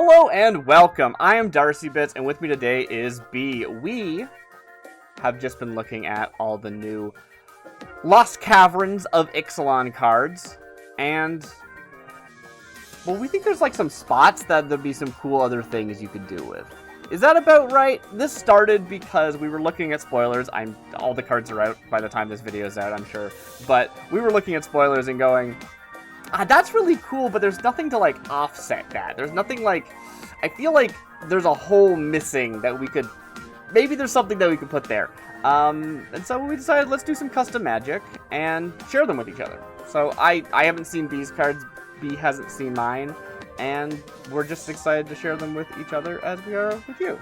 Hello and welcome. I am Darcy Bits, and with me today is B. We have just been looking at all the new Lost Caverns of Ixalan cards, and well, we think there's like some spots that there'd be some cool other things you could do with. Is that about right? This started because we were looking at spoilers. All the cards are out by the time this video is out, I'm sure. But we were looking at spoilers and going, that's really cool, but there's nothing to, like, offset that. There's nothing, like... I feel like there's a hole missing that we could... Maybe there's something that we could put there. And so we decided, let's do some custom Magic and share them with each other. So I haven't seen B's cards, B hasn't seen mine, and we're just excited to share them with each other as we are with you.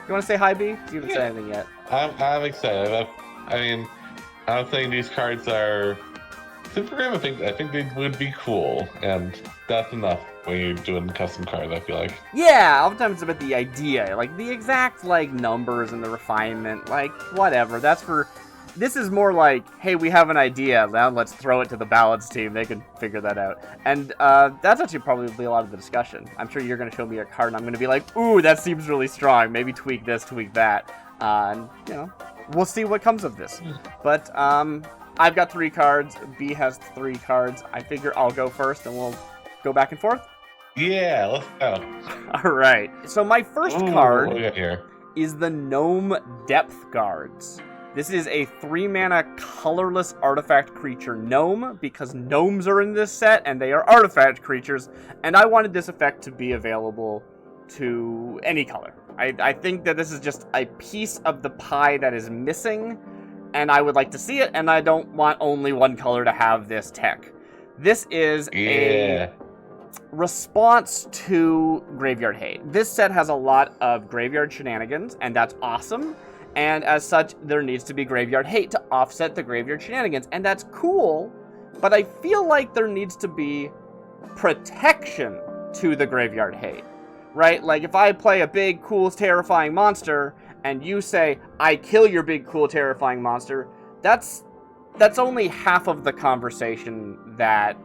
You want to say hi, B? You haven't said anything yet. I'm excited. I'm saying these cards are... super I think they would be cool, and that's enough when you're doing custom cards, I feel like. Yeah, oftentimes it's about the idea, like the exact like numbers and the refinement, like whatever. This is more like, hey, we have an idea, now let's throw it to the balance team, they can figure that out. And that's actually probably a lot of the discussion. I'm sure you're going to show me a card and I'm going to be like, ooh, that seems really strong, maybe tweak this, tweak that. And, you know, we'll see what comes of this. But, I've got 3 cards, B has 3 cards. I figure I'll go first and we'll go back and forth. Yeah, let's go. Alright, so my first card what do we got here? is the Gnome Depth Guards. This is a 3-mana colorless artifact creature gnome, because gnomes are in this set and they are artifact creatures, and I wanted this effect to be available to any color. I think that this is just a piece of the pie that is missing, and I would like to see it, and I don't want only one color to have this tech. This is a response to Graveyard Hate. This set has a lot of Graveyard Shenanigans, and that's awesome, and as such, there needs to be Graveyard Hate to offset the Graveyard Shenanigans, and that's cool, but I feel like there needs to be protection to the Graveyard Hate, right? Like, if I play a big, cool, terrifying monster, and you say, I kill your big, cool, terrifying monster, that's only half of the conversation that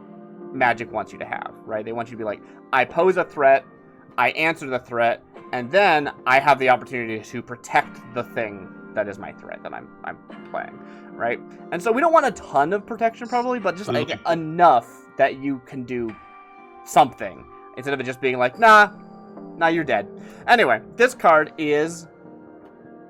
Magic wants you to have, right? They want you to be like, I pose a threat, I answer the threat, and then I have the opportunity to protect the thing that is my threat that I'm playing, right? And so we don't want a ton of protection, probably, but just like enough that you can do something, instead of it just being like, nah, you're dead. Anyway, this card is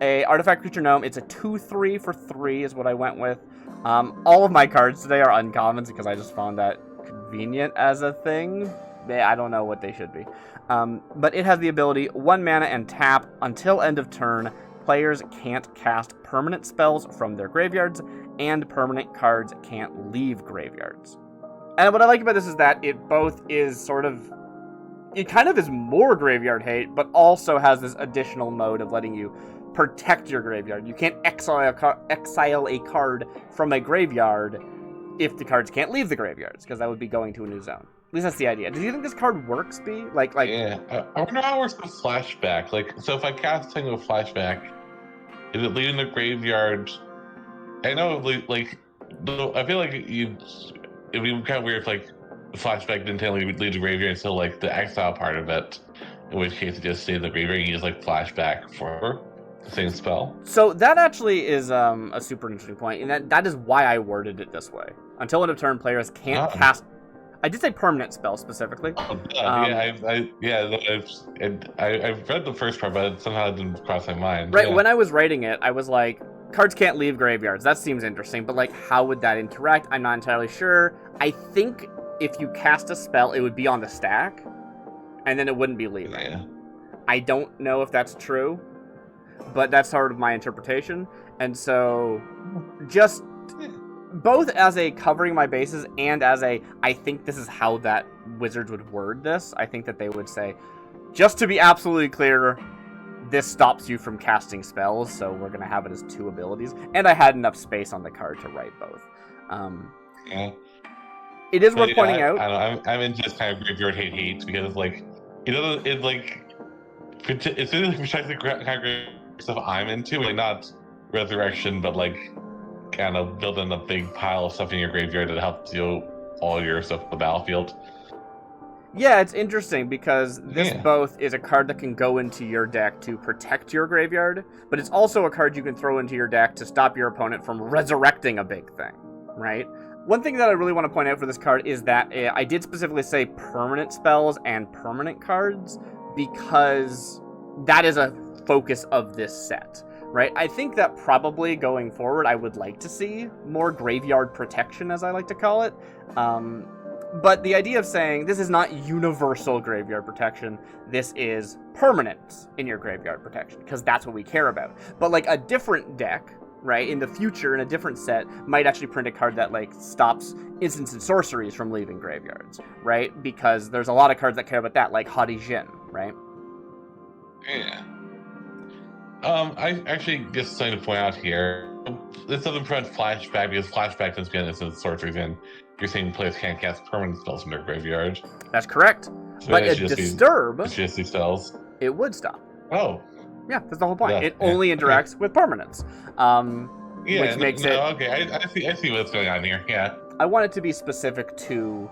a artifact creature gnome. It's a 2/3 for 3 is what I went with. All of my cards today are uncommons because I just found that convenient as a thing. I don't know what they should be. But it has the ability, 1 mana and tap. Until end of turn, players can't cast permanent spells from their graveyards, and permanent cards can't leave graveyards. And what I like about this is that it both is sort of... It kind of is more Graveyard Hate, but also has this additional mode of letting you protect your graveyard. You can't exile a card from a graveyard if the cards can't leave the graveyards, because that would be going to a new zone. At least that's the idea. Do you think this card works, B? Like Yeah, I wonder how it works with flashback. Like, so if I cast something with flashback, is it leaving the graveyard? I know, like, I feel like it'd be kind of weird if, like, the flashback didn't technically leave the graveyard until, like, the exile part of it, in which case it just stays in the graveyard and you just, like, flashback for the same spell. So that actually is a super interesting point, and that is why I worded it this way. Until end of turn, players can't cast... I did say permanent spell specifically. Oh, yeah, I've read the first part, but somehow it didn't cross my mind. Right, when I was writing it, I was like, cards can't leave graveyards. That seems interesting, but like, how would that interact? I'm not entirely sure. I think if you cast a spell, it would be on the stack, and then it wouldn't be leaving. Yeah. I don't know if that's true, but that's sort of my interpretation. And so, just... both as a covering my bases and as a, I think this is how that Wizards would word this. I think that they would say, just to be absolutely clear, this stops you from casting spells, so we're going to have it as 2 abilities. And I had enough space on the card to write both. It is worth pointing out. I don't know, I'm in just kind of Graveyard Hate because, like, it's like, it's really precisely the kind of stuff I'm into, like, not Resurrection, but, like, kind of building a big pile of stuff in your graveyard that helps you all your stuff on the battlefield. Yeah, it's interesting because this Yeah. both is a card that can go into your deck to protect your graveyard, but it's also a card you can throw into your deck to stop your opponent from resurrecting a big thing, right? One thing that I really want to point out for this card is that I did specifically say permanent spells and permanent cards because that is a focus of this set, right? I think that probably going forward I would like to see more graveyard protection, as I like to call it. But the idea of saying this is not universal graveyard protection, this is permanent in your graveyard protection, because that's what we care about. But like a different deck, right, in the future in a different set might actually print a card that like stops instants and sorceries from leaving graveyards, right? Because there's a lot of cards that care about that, like Hadi Jin, right? Yeah. I actually just something to point out here. This doesn't prevent flashback because flashback doesn't get instant sorceries in. You're saying players can't cast permanent spells in their graveyard. That's correct. So But a disturb, it's just these spells. it would stop. Oh. Yeah, that's the whole point. Yeah, it only interacts with permanents. Which makes it... Okay, I see what's going on here, yeah. I want it to be specific to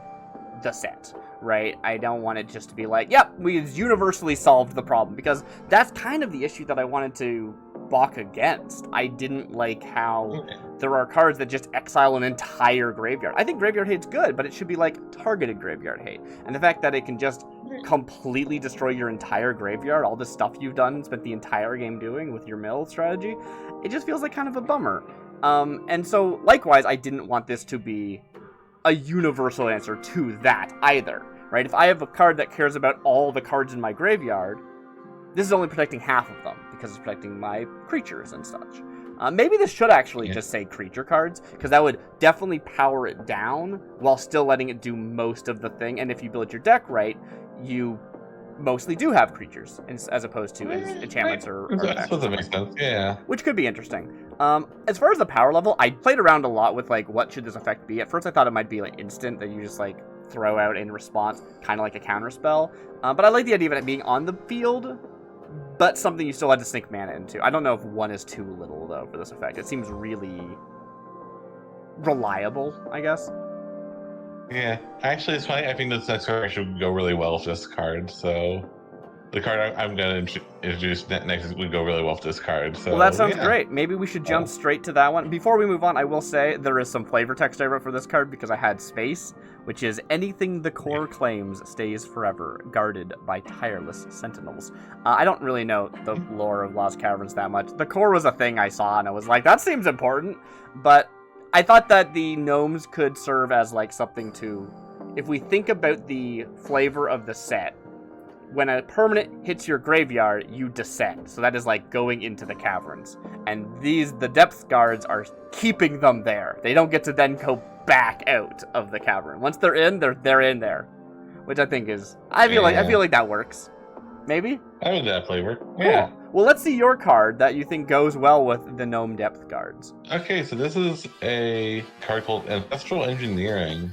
the set, right? I don't want it just to be like, yep, we universally solved the problem, because that's kind of the issue that I wanted to balk against. I didn't like how there are cards that just exile an entire graveyard. I think graveyard hate's good, but it should be like targeted graveyard hate. And the fact that it can just completely destroy your entire graveyard, all the stuff you've done, spent the entire game doing with your mill strategy, it just feels like kind of a bummer. And so, likewise, I didn't want this to be a universal answer to that either, right? If I have a card that cares about all the cards in my graveyard, this is only protecting half of them, because it's protecting my creatures and such. Maybe this should actually just say creature cards, because that would definitely power it down while still letting it do most of the thing. And if you build your deck right, you mostly do have creatures, as opposed to enchantments or That doesn't make sense, yeah. Which could be interesting. As far as the power level, I played around a lot with, like, what should this effect be? At first I thought it might be, like, instant, that you just, like, throw out in response, kind of like a counter spell. But I like the idea of it being on the field, but something you still had to sink mana into. I don't know if 1 is too little, though, for this effect. It seems really reliable, I guess. Yeah, actually, it's funny. I think this next card should go really well with this card. So, the card I'm going to introduce next would go really well with this card. So, well, that sounds great. Maybe we should jump straight to that one. Before we move on, I will say there is some flavor text I wrote for this card because I had space, which is anything the core claims stays forever, guarded by tireless sentinels. I don't really know the lore of Lost Caverns that much. The core was a thing I saw, and I was like, that seems important, but I thought that the gnomes could serve as, like, something to... If we think about the flavor of the set, when a permanent hits your graveyard, you descend. So that is, like, going into the caverns. And the depth guards are keeping them there. They don't get to then go back out of the cavern. Once they're in, they're in there. Which I think is... I feel like that works. Maybe? I would that flavor. Cool. Yeah. Well, let's see your card that you think goes well with the gnome depth guards. Okay, so this is a card called Ancestral Engineering.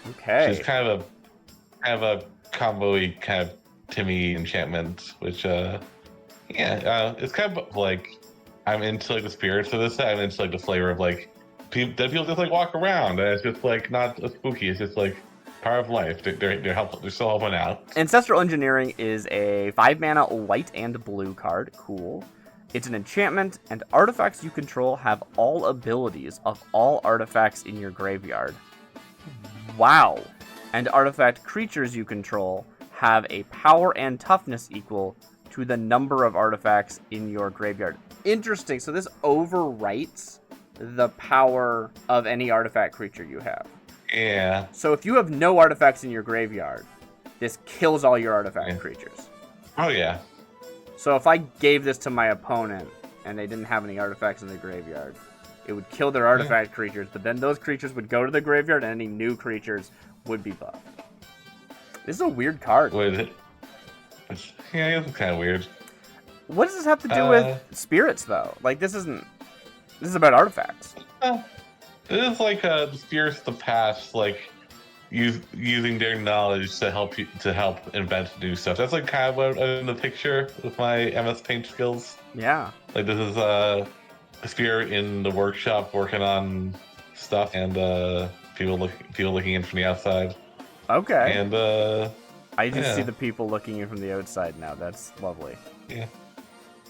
Okay. Which is kind of a combo-y kind of Timmy enchantment, which it's kind of like I'm into like the spirits of this set. I'm into like the flavor of like dead people just like walk around, and it's just like not spooky. It's just like part of life. They're helpful. They're still helping out. Ancestral Engineering is a 5-mana white and blue card. Cool. It's an enchantment, and artifacts you control have all abilities of all artifacts in your graveyard. Wow. And artifact creatures you control have a power and toughness equal to the number of artifacts in your graveyard. Interesting. So this overwrites the power of any artifact creature you have. Yeah. So if you have no artifacts in your graveyard, this kills all your artifact creatures. Oh, yeah. So if I gave this to my opponent and they didn't have any artifacts in their graveyard, it would kill their artifact creatures, but then those creatures would go to the graveyard and any new creatures would be buffed. This is a weird card. It's kind of weird. What does this have to do with spirits, though? Like, this is about artifacts. It is like the spirits of the past, like using their knowledge to help invent new stuff. That's like kind of what I'm in the picture with my MS Paint skills. Yeah. Like this is a spirit in the workshop working on stuff, and people looking in from the outside. Okay. And I just see Yeah. the people looking in from the outside now. That's lovely. Yeah.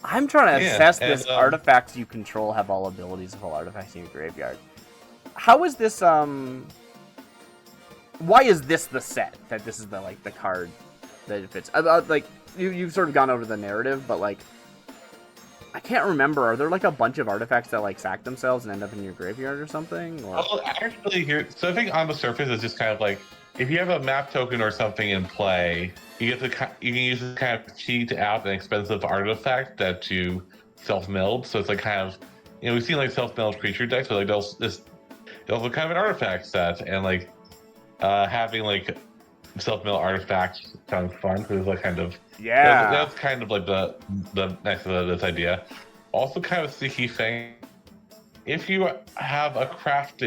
I'm trying to Yeah, assess and, this. Artifacts you control have all abilities of all artifacts in your graveyard. How is this, why is this the set? That this is the, like, the card that it fits? Like, you've sort of gone over the narrative, but, like, I can't remember. Are there, like, a bunch of artifacts that, like, sack themselves and end up in your graveyard or something? Or... Well, actually, here. So I think on the surface, it's just kind of like if you have a map token or something in play, you can use this kind of cheat out an expensive artifact that you self-milled. So it's like kind of, we've seen like self-milled creature decks, so like they'll kind of an artifact set, and like having like self-milled artifacts sounds fun because it's like kind of that's kind of like the next of this idea. Also, kind of a sticky thing. If you have a craft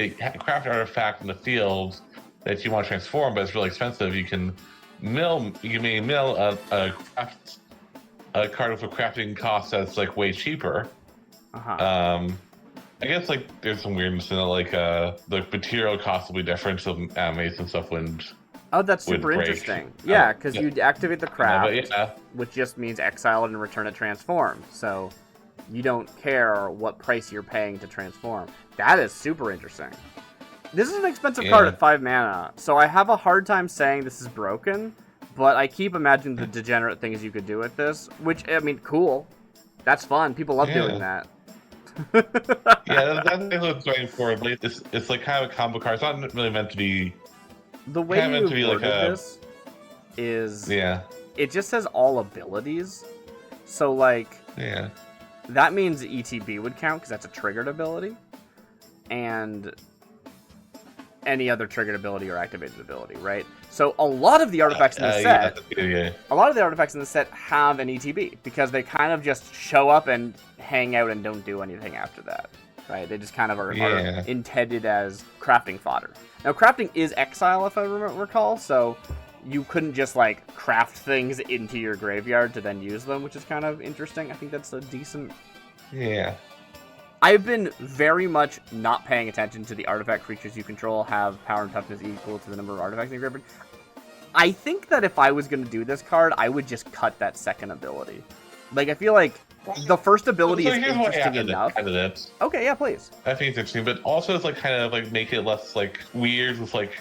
artifact in the field that you want to transform, but it's really expensive, you can mill a card with a crafting cost that's like way cheaper. I guess like there's some weirdness in it, like the material cost will be different, so animates and stuff wouldn't. Oh, that's super interesting. Yeah, because you activate the craft, which just means exile it and return it transformed. So you don't care what price you're paying to transform. That is super interesting. This is an expensive card at 5 mana, so I have a hard time saying this is broken, but I keep imagining the degenerate things you could do with this, which, I mean, cool. That's fun. People love doing that. Yeah, that's what it's going for. It's like kind of a combo card. It's not really meant to be... The way you worded this is... Yeah. It just says all abilities, so, like... Yeah. That means ETB would count, because that's a triggered ability. And any other triggered ability or activated ability, right? So a lot of the artifacts in the set... A lot of the artifacts in the set have an ETB, because they kind of just show up and hang out and don't do anything after that, right? They just kind of are intended as crafting fodder. Now, crafting is exile, if I recall, so you couldn't just, like, craft things into your graveyard to then use them, which is kind of interesting. I think that's a decent... Yeah. I've been very much not paying attention to the artifact creatures you control have power and toughness equal to the number of artifacts in your graveyard. I think that if I was going to do this card, I would just cut that second ability. Like, I feel like the first ability is interesting enough. Okay, yeah, please. I think it's interesting, but also it's like kind of like make it less like weird with like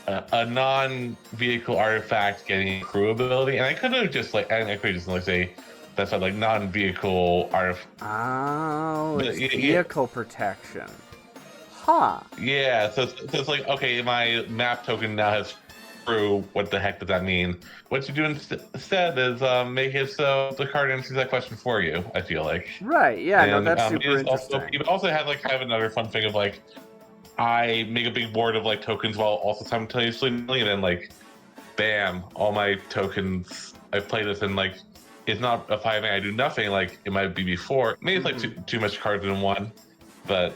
a non-vehicle artifact getting a crew ability, and I could have just like say that's like non-vehicle artifact. Oh, it's vehicle protection. Huh. Yeah, so it's like, okay, my map token now has crew. What the heck does that mean? What you do instead is make it so the card answers that question for you, I feel like. Right, yeah, no, that's super interesting. You also have like kind of another fun thing of like, I make a big board of like tokens while also simultaneously milling, and then like, bam, all my tokens. I've played this and like, it's not a 5-mana, I do nothing like it might be before. Maybe it's like too much cards in one, but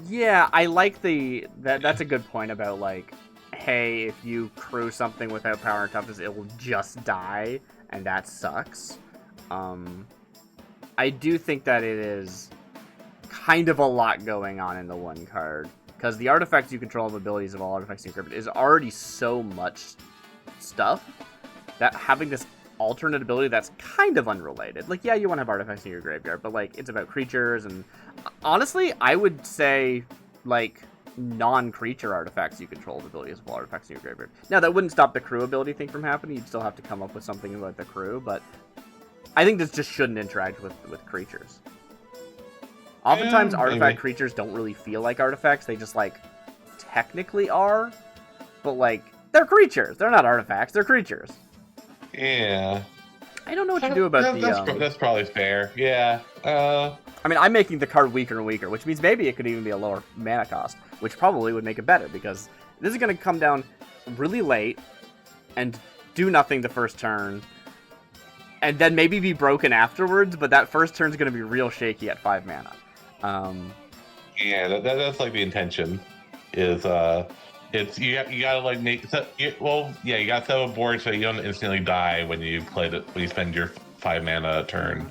yeah, I like that's a good point about like, hey, if you crew something without power and toughness, it will just die, and that sucks. I do think that it is kind of a lot going on in the one card, because the artifacts you control of abilities of all artifacts in your graveyard is already so much stuff that having this alternate ability that's kind of unrelated. Like, yeah, you want to have artifacts in your graveyard, but like, it's about creatures, and honestly, I would say like non-creature artifacts you control the abilities of all artifacts in your graveyard. Now, that wouldn't stop the crew ability thing from happening. You'd still have to come up with something about the crew, but I think this just shouldn't interact with creatures. Oftentimes, artifact creatures don't really feel like artifacts. They just, like, technically are, but, like, they're creatures. They're not artifacts. They're creatures. Yeah. I don't know what to do about that's probably fair. Yeah. I mean, I'm making the card weaker and weaker, which means maybe it could even be a lower mana cost, which probably would make it better, because this is going to come down really late and do nothing the first turn, and then maybe be broken afterwards, but that first turn's going to be real shaky at 5 mana. Yeah, that's like the intention, is it's you gotta like make you gotta set up a board so you don't instantly die when you spend your 5 mana turn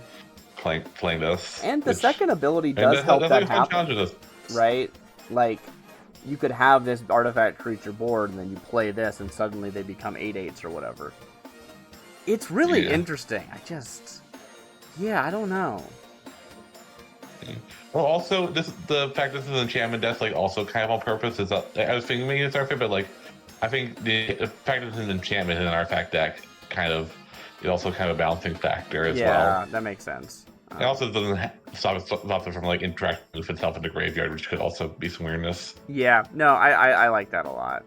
playing this. And the second ability does help that happen, right? Like, you could have this artifact creature board, and then you play this, and suddenly they become 8/8s or whatever. It's really Yeah. interesting. I don't know. Well, also, the fact this is an enchantment deck, like, also kind of on purpose is that I was thinking maybe it's artifact, but like, I think the fact that it's an enchantment in an artifact deck is also kind of a balancing factor as well. Yeah, that makes sense. It also doesn't stop it from like interacting with itself in the graveyard, which could also be some weirdness. Yeah, no, I like that a lot.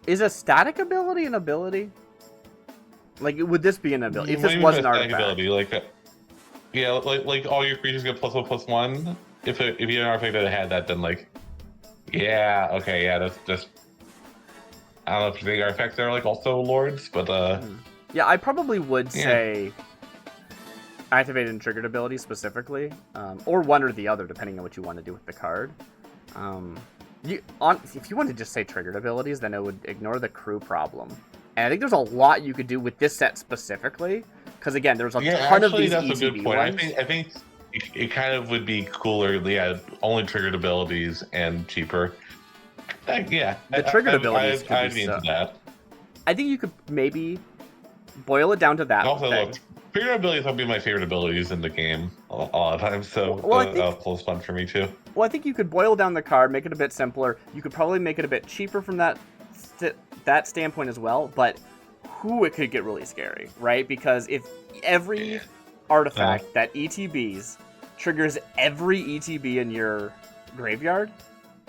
Is a static ability an ability? Like, would this be an ability? If this was an artifact. Ability, yeah, like all your creatures get +1/+1. If you had an artifact that had that, then like, yeah, okay, yeah, that's just. I don't know if you think artifacts are like also lords, but Yeah, I probably would say activated and triggered ability specifically, or one or the other, depending on what you want to do with the card. If you want to just say triggered abilities, then it would ignore the crew problem. And I think there's a lot you could do with this set specifically, because again, there's a ton of these that's ETB a good point. ones. I think it kind of would be cooler, only triggered abilities and cheaper. The triggered abilities could be into that. I think you could maybe boil it down to that. Also, look, triggered abilities would be my favorite abilities in the game a lot of times, so that's fun for me too. Well, I think you could boil down the card, make it a bit simpler. You could probably make it a bit cheaper from that standpoint as well, but it could get really scary, right? Because if every artifact that ETBs triggers every ETB in your graveyard,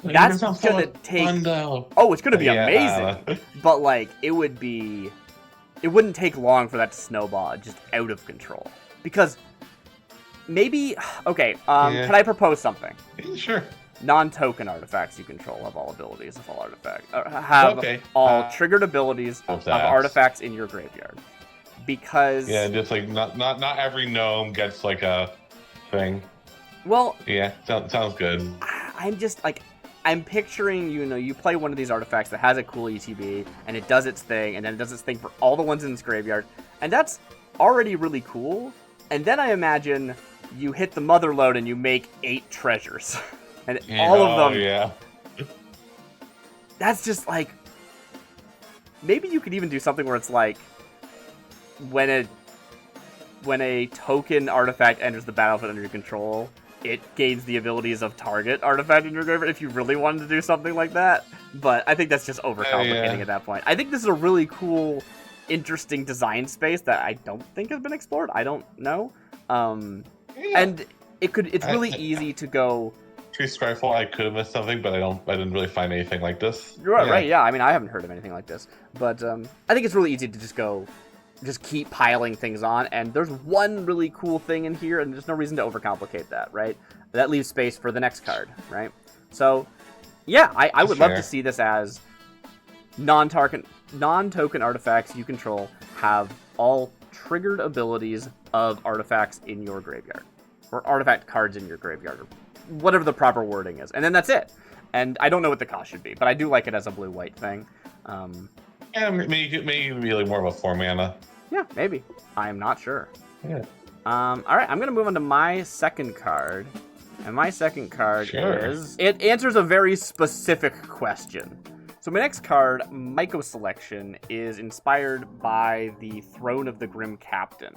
that's gonna take. It's gonna be amazing. But like, it wouldn't take long for that to snowball just out of control. Because maybe, can I propose something? Sure. Non-token artifacts you control have all abilities of all artifacts. Have all triggered abilities of artifacts in your graveyard. Because just like not every gnome gets like a thing. Well, sounds good. I'm picturing, you play one of these artifacts that has a cool ETB, and it does its thing, and then it does its thing for all the ones in its graveyard, and that's already really cool. And then I imagine you hit the mother load and you make 8 treasures, and all of them. Yeah. That's just like, maybe you could even do something where it's like, when a token artifact enters the battlefield under your control, it gains the abilities of target artifact in your graveyard, if you really wanted to do something like that. But I think that's just overcomplicating at that point. I think this is a really cool, interesting design space that I don't think has been explored. I don't know. And it's really easy to go. Tree Skyfall, I could have missed something, but I didn't really find anything like this. Right, yeah. I mean, I haven't heard of anything like this. But I think it's really easy to just keep piling things on, and there's one really cool thing in here, and there's no reason to overcomplicate that, right? That leaves space for the next card, right? So, yeah, I would love to see this as non-token artifacts you control have all triggered abilities of artifacts in your graveyard, or artifact cards in your graveyard, or whatever the proper wording is, and then that's it. And I don't know what the cost should be, but I do like it as a blue-white thing. Maybe be like more of a 4-mana. Yeah, maybe. I'm not sure. Yeah. All right, I'm gonna move on to my second card, and my second card it answers a very specific question. So my next card, Myco Selection, is inspired by the Throne of the Grim Captain,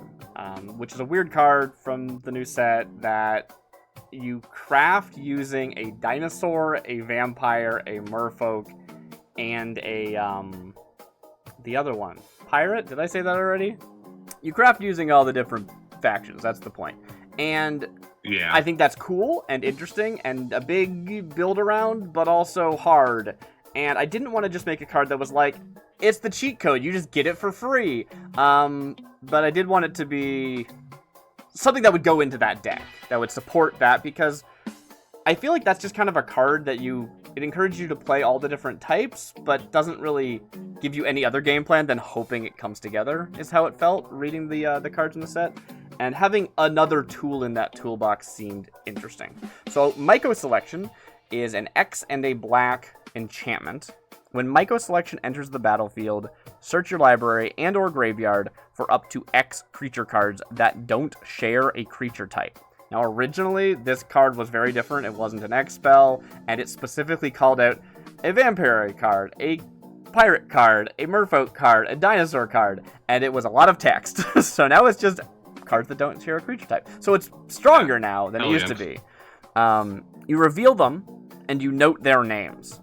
which is a weird card from the new set that you craft using a dinosaur, a vampire, a merfolk, and the other one, pirate. Did I say that already? You craft using all the different factions. That's the point. And I think that's cool and interesting and a big build around, but also hard. And I didn't want to just make a card that was like, it's the cheat code, you just get it for free. But I did want it to be something that would go into that deck, that would support that, because I feel like that's just kind of a card that it encourages you to play all the different types, but doesn't really give you any other game plan than hoping it comes together, is how it felt reading the cards in the set. And having another tool in that toolbox seemed interesting. So Myco Selection is an X and a black enchantment. When Myco Selection enters the battlefield, search your library and or graveyard for up to X creature cards that don't share a creature type. Now, originally, this card was very different. It wasn't an X spell, and it specifically called out a vampire card, a pirate card, a merfolk card, a dinosaur card, and it was a lot of text. So now it's just cards that don't share a creature type. So it's stronger now than it used to be. You reveal them, and you note their names.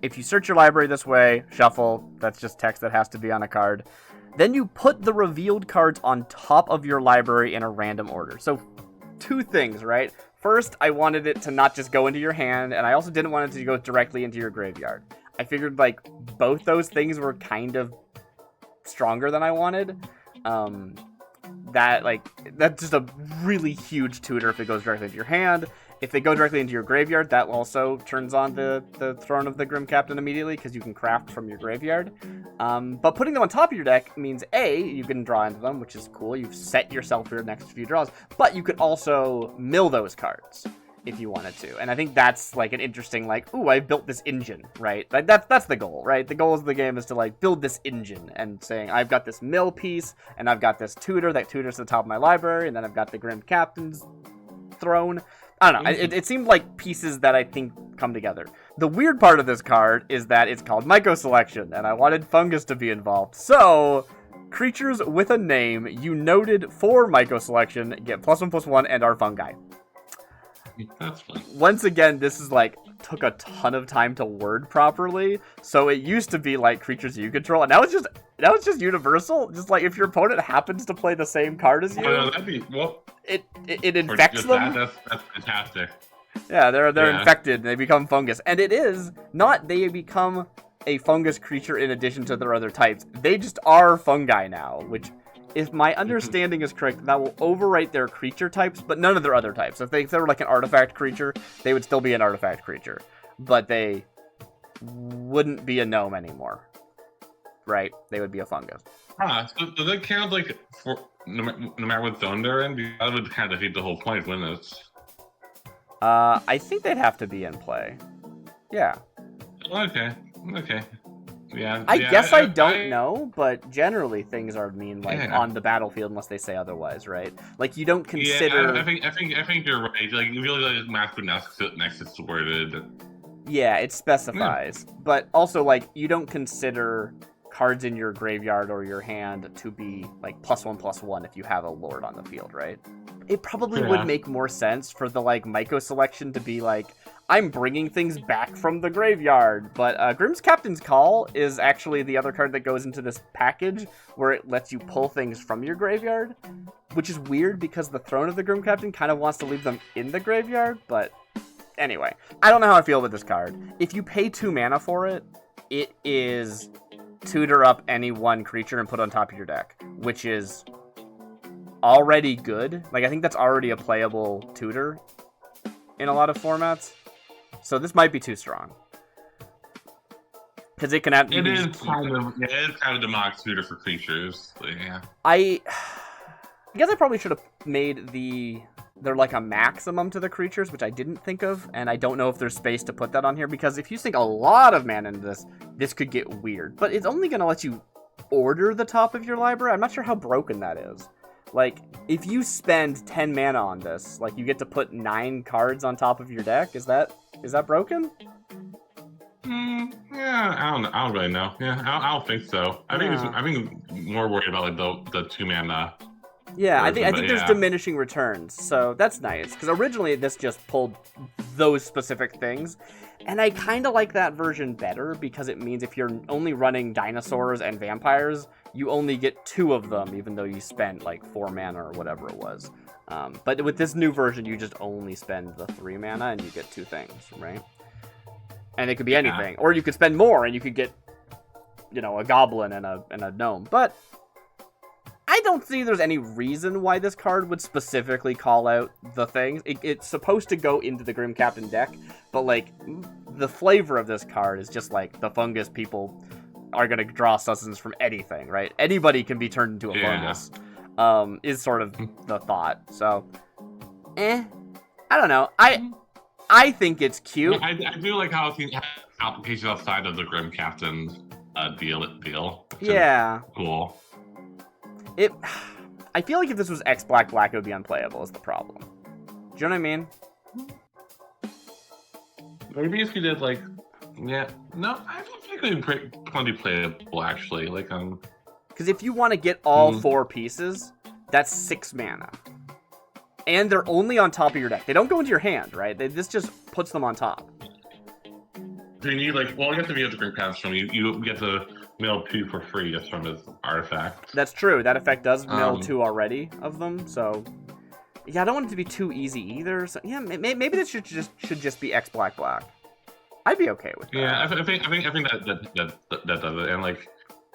If you search your library this way, shuffle, that's just text that has to be on a card. Then you put the revealed cards on top of your library in a random order. So 2 things, right? First, I wanted it to not just go into your hand, and I also didn't want it to go directly into your graveyard. I figured, like, both those things were kind of stronger than I wanted. That's just a really huge tutor if it goes directly into your hand. If they go directly into your graveyard, that also turns on the Throne of the Grim Captain immediately, because you can craft from your graveyard. But putting them on top of your deck means, A, you can draw into them, which is cool. You've set yourself for your next few draws. But you could also mill those cards if you wanted to. And I think that's, like, an interesting, like, ooh, I built this engine, right? Like, that's the goal, right? The goal of the game is to, like, build this engine and saying, I've got this mill piece, and I've got this tutor that tutors to the top of my library, and then I've got the Grim Captain's throne. I don't know. It seemed like pieces that I think come together. The weird part of this card is that it's called Myco Selection, and I wanted fungus to be involved. So, creatures with a name you noted for Myco Selection get +1/+1 and are fungi. That's fun. Once again, this is like took a ton of time to word properly. So it used to be like creatures you control, and now it's just universal. Just like if your opponent happens to play the same card as you, that'd be, well, it infects them. That's fantastic. Yeah, they're infected. They become fungus, and it is not they become a fungus creature in addition to their other types. They just are fungi now, which, if my understanding is correct, that will overwrite their creature types, but none of their other types. If they were like an artifact creature, they would still be an artifact creature, but they wouldn't be a gnome anymore, right? They would be a fungus. So does that count, like, for no matter what zone they're in? That would kind of defeat the whole point, wouldn't it? I think they'd have to be in play. Yeah. Okay. Yeah. I guess I don't know, but generally things are on the battlefield unless they say otherwise, right? Like, you don't consider. Yeah, I think you're right. Like, you really like Master Nexus worded. Yeah, it specifies, but also like you don't consider cards in your graveyard or your hand to be like +1/+1 if you have a lord on the field, right? It probably would make more sense for the like Myco Selection to be like, I'm bringing things back from the graveyard, but Grim's Captain's Call is actually the other card that goes into this package where it lets you pull things from your graveyard, which is weird because the Throne of the Grim Captain kind of wants to leave them in the graveyard, but anyway. I don't know how I feel with this card. If you pay 2 mana for it, it is tutor up any one creature and put on top of your deck, which is already good. Like, I think that's already a playable tutor in a lot of formats. So this might be too strong. Because it can have... It is kind of the mock tutor for creatures. But yeah. I guess I probably should have made they're like a maximum to the creatures, which I didn't think of, and I don't know if there's space to put that on here, because if you sink a lot of mana into this could get weird. But it's only going to let you order the top of your library. I'm not sure how broken that is. Like, if you spend 10 mana on this, like, you get to put 9 cards on top of your deck. Is that broken? Yeah, I don't really know. Yeah, I don't think so. I think more worried about like the 2 mana. Yeah, I think there's diminishing returns, so that's nice. Because originally this just pulled those specific things, and I kind of like that version better because it means if you're only running dinosaurs and vampires, you only get 2 of them, even though you spent like 4 mana or whatever it was. But with this new version, you just only spend the 3 mana and you get 2 things, right? And it could be anything, or you could spend more and you could get, a goblin and a gnome. But I don't see there's any reason why this card would specifically call out the things. It's supposed to go into the Grim Captain deck, but like the flavor of this card is just like the fungus people are going to draw sustenance from anything, right? Anybody can be turned into a fungus, is sort of the thought. So, I don't know. I think it's cute. I do like how it's applications outside of the Grim Captain deal. Yeah. Cool. I feel like if this was X Black, it would be unplayable is the problem. Do you know what I mean? Maybe if you did like, no, I don't think technically plenty playable, actually. Like, Because if you want to get all 4 pieces, that's 6 mana. And they're only on top of your deck. They don't go into your hand, right? This just puts them on top. So you need, like, well, you have to be able to bring paths from you get to mill 2 for free just from his artifact. That's true. That effect does mill 2 already of them, so... Yeah, I don't want it to be too easy either. So yeah, maybe this should just be X black. I'd be okay with that. Yeah, I think that does it. And like,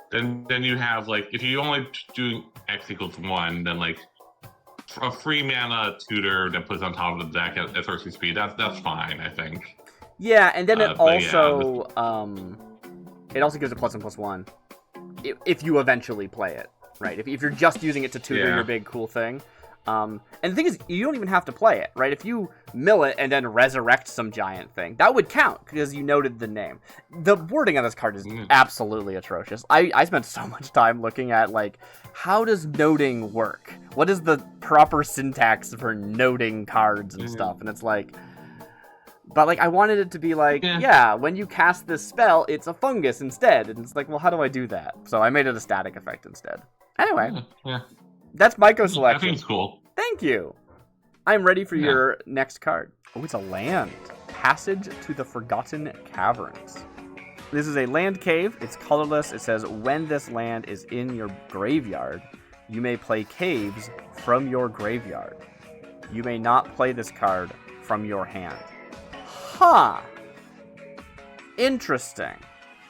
then you have like, if you only do X equals 1, then like a free mana tutor that puts on top of the deck at Thirsty Speed. That's fine, I think. Yeah, and then it also yeah, it also gives a +1/+1 if you eventually play it, right? If you're just using it to tutor your big cool thing. And the thing is, you don't even have to play it, right? If you mill it and then resurrect some giant thing, that would count, because you noted the name. The wording on this card is absolutely atrocious. I spent so much time looking at, like, how does noting work? What is the proper syntax for noting cards and stuff? And it's like... But, like, I wanted it to be like, yeah, when you cast this spell, it's a fungus instead. And it's like, well, how do I do that? So I made it a static effect instead. Anyway. Yeah. That's Myco selection. I think it's cool. Thank you. I'm ready for your next card. Oh, it's a land. Passage to the Forgotten Caverns. This is a land cave. It's colorless. It says, when this land is in your graveyard, you may play caves from your graveyard. You may not play this card from your hand. Huh. Interesting.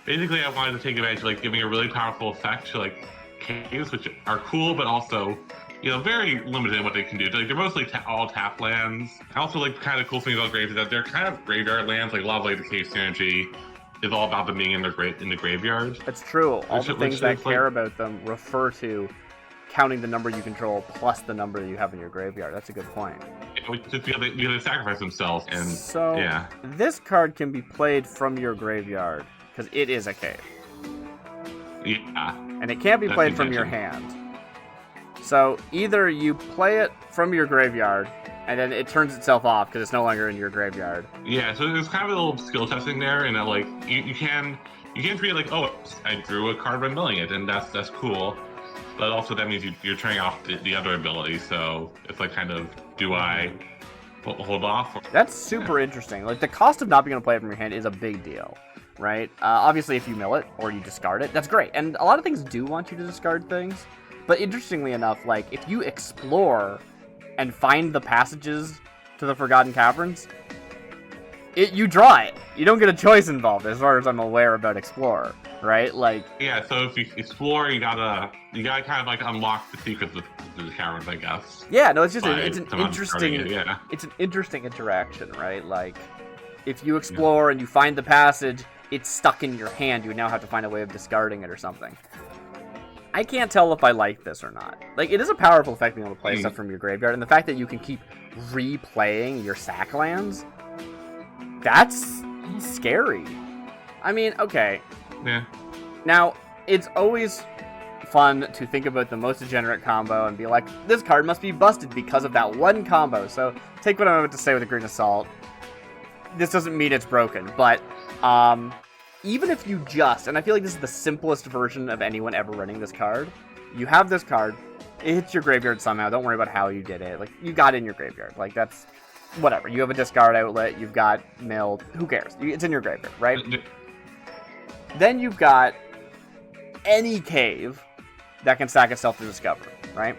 Basically, I wanted to take advantage of, like, giving a really powerful effect to, like, caves, which are cool, but also, you know, very limited in what they can do. Like, they're mostly all tap lands. Also, like, kind of cool thing about graves is that they're kind of graveyard lands. Like, a lot of, like, the cave synergy is all about them being in the graveyard. That's true. All the things that care about them refer to counting the number you control plus the number that you have in your graveyard. That's a good point. Just because they sacrifice themselves, and so this card can be played from your graveyard because it is a cave. Yeah. And it can't be played from your hand. So either you play it from your graveyard, and then it turns itself off because it's no longer in your graveyard. Yeah, so there's kind of a little skill testing there, and that, like, you can treat it like, oh, I drew a card by milling it, and that's cool. But also that means you're turning off the other ability, so it's like, kind of, do I hold off? That's super interesting. Like, the cost of not being able to play it from your hand is a big deal. Right? Obviously, if you mill it or you discard it, that's great. And a lot of things do want you to discard things. But interestingly enough, like, if you explore and find the passages to the Forgotten Caverns, you draw it. You don't get a choice involved, as far as I'm aware about Explorer, right? Like, yeah, so if you explore, you gotta kind of, like, unlock the secrets of the caverns, I guess. Yeah, no, it's just it's an interesting it, it's an interesting interaction, right? Like, if you explore and you find the passage, it's stuck in your hand. You now have to find a way of discarding it or something. I can't tell if I like this or not. Like, it is a powerful effect being able to play stuff from your graveyard, and the fact that you can keep replaying your sack lands, that's scary. I mean, okay. Yeah. Now, it's always fun to think about the most degenerate combo and be like, this card must be busted because of that one combo. So take what I'm about to say with a grain of salt. This doesn't mean it's broken, but even if you just, and I feel like this is the simplest version of anyone ever running this card, you have this card, it hits your graveyard somehow, don't worry about how you did it, like, you got it in your graveyard, like, that's, whatever, you have a discard outlet, you've got milled, who cares, it's in your graveyard, right? Then you've got any cave that can stack itself to discover, right?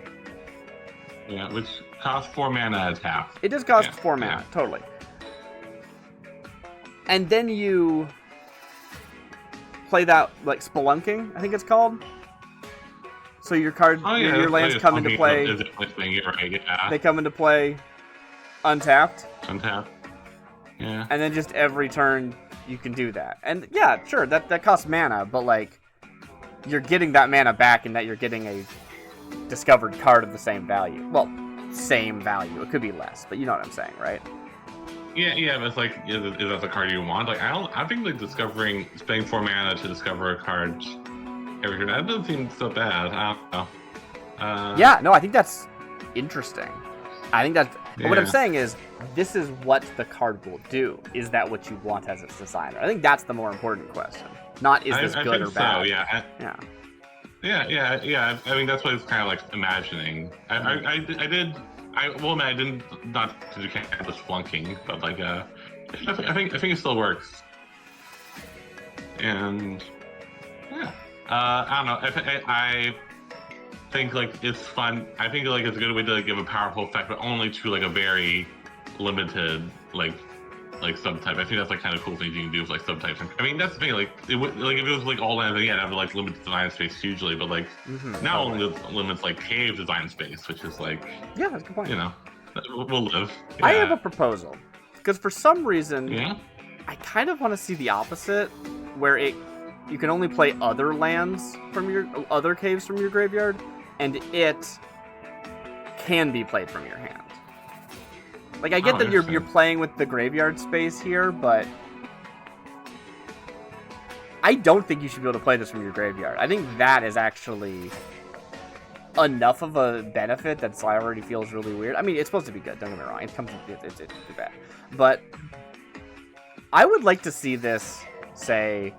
Yeah, which costs 4 mana at half. It does cost 4 mana, totally. And then you play that, like, spelunking, I think it's called. So your card, your lands come into play. They come into play untapped. Untapped. Yeah. And then just every turn you can do that. And yeah, sure, that costs mana, but, like, you're getting that mana back and that you're getting a discovered card of the same value. Well, same value. It could be less, but you know what I'm saying, right? Yeah, but it's like, is that the card you want? Like, I think, like, spending 4 mana to discover a card every turn, that doesn't seem so bad. I don't know. Yeah, no, I think that's interesting. I think that's, but what I'm saying is, this is what the card will do. Is that what you want as its designer? I think that's the more important question. Not is this I good think or bad. So, yeah. Yeah. I mean, that's what it's kind of like imagining. I didn't not to do campus flunking, but like I think it still works. And yeah, I don't know. I think like it's fun. I think like it's a good way to like, give a powerful effect, but only to like a very limited like subtype. I think that's like kind of cool things you can do with like subtypes. I mean, that's the thing. Like it would like if it was like all lands, yeah, I'd have like limited design space hugely. But like now only limits like cave design space, which is like yeah, that's a good point. You know, we'll live. Yeah. I have a proposal because for some reason, yeah, I kind of want to see the opposite, where you can only play other lands from your other caves from your graveyard, and it can be played from your hand. Like I get that you're playing with the graveyard space here, but I don't think you should be able to play this from your graveyard. I think that is actually enough of a benefit that already feels really weird. I mean, it's supposed to be good. Don't get me wrong. It's bad, but I would like to see this say,